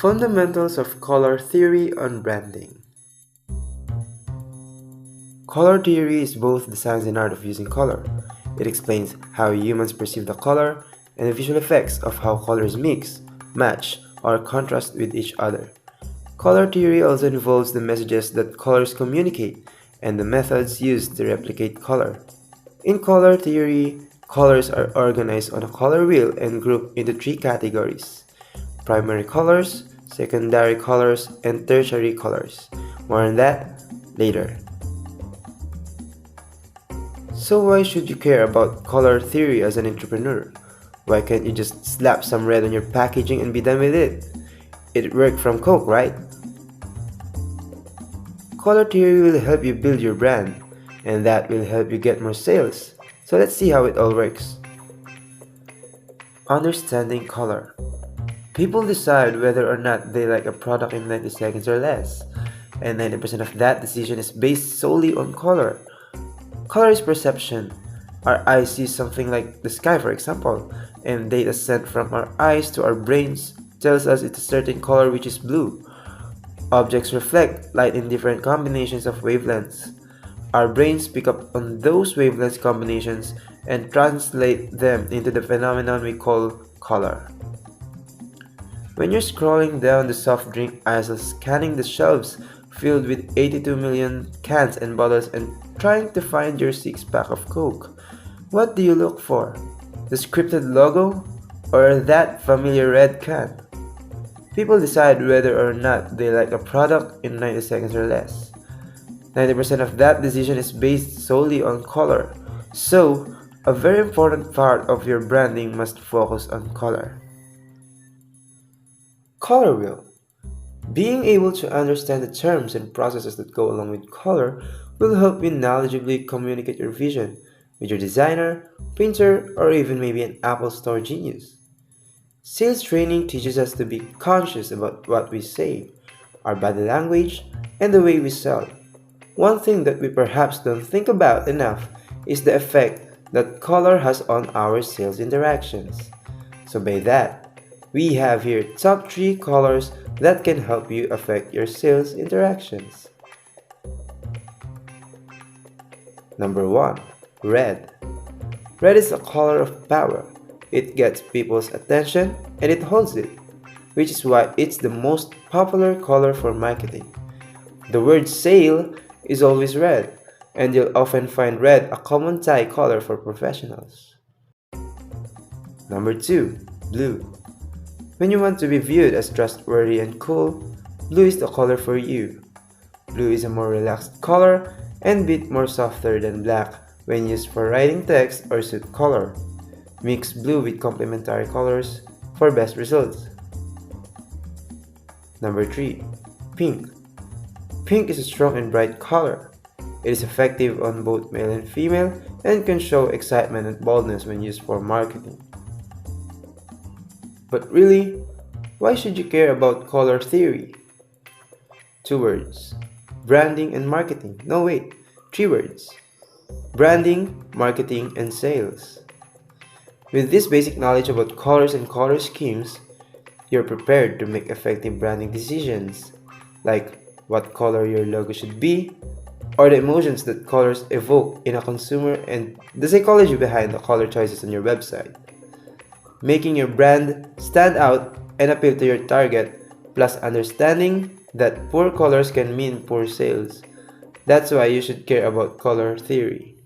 Fundamentals of color theory on branding. Color theory is both the science and art of using color. It explains how humans perceive the color and the visual effects of how colors mix, match, or contrast with each other. Color theory also involves the messages that colors communicate and the methods used to replicate color. In color theory, colors are organized on a color wheel and grouped into three categories: primary colors, secondary colors, and tertiary colors. More on that later. So why should you care about color theory as an entrepreneur? Why can't you just slap some red on your packaging and be done with it? It worked from Coke, right? Color theory will help you build your brand, and that will help you get more sales. So let's see how it all works. Understanding color. People decide whether or not they like a product in 90 seconds or less, and 90% of that decision is based solely on color. Color is perception. Our eyes see something like the sky, for example, and data sent from our eyes to our brains tells us it's a certain color, which is blue. Objects reflect light in different combinations of wavelengths. Our brains pick up on those wavelength combinations and translate them into the phenomenon we call color. When you're scrolling down the soft drink aisle, scanning the shelves filled with 82 million cans and bottles and trying to find your six-pack of Coke, what do you look for? The scripted logo or that familiar red can? People decide whether or not they like a product in 90 seconds or less. 90% of that decision is based solely on color. So, a very important part of your branding must focus on color. Color wheel. Being able to understand the terms and processes that go along with color will help you knowledgeably communicate your vision with your designer, printer, or even maybe an Apple Store genius. Sales training teaches us to be conscious about what we say, our body language, and the way we sell. One thing that we perhaps don't think about enough is the effect that color has on our sales interactions. So by that, we have here top 3 colors that can help you affect your sales interactions. Number 1. Red. Red is a color of power. It gets people's attention and it holds it, which is why it's the most popular color for marketing. The word sale is always red, and you'll often find red a common tie color for professionals. Number 2. Blue. When you want to be viewed as trustworthy and cool, blue is the color for you. Blue is a more relaxed color and bit more softer than black when used for writing text or suit color. Mix blue with complementary colors for best results. Number 3. Pink. Pink is a strong and bright color. It is effective on both male and female and can show excitement and boldness when used for marketing. But really, why should you care about color theory? 2 words. Branding and marketing. No wait, 3 words. Branding, marketing, and sales. With this basic knowledge about colors and color schemes, you're prepared to make effective branding decisions, like what color your logo should be, or the emotions that colors evoke in a consumer and the psychology behind the color choices on your website. Making your brand stand out and appeal to your target, plus understanding that poor colors can mean poor sales. That's why you should care about color theory.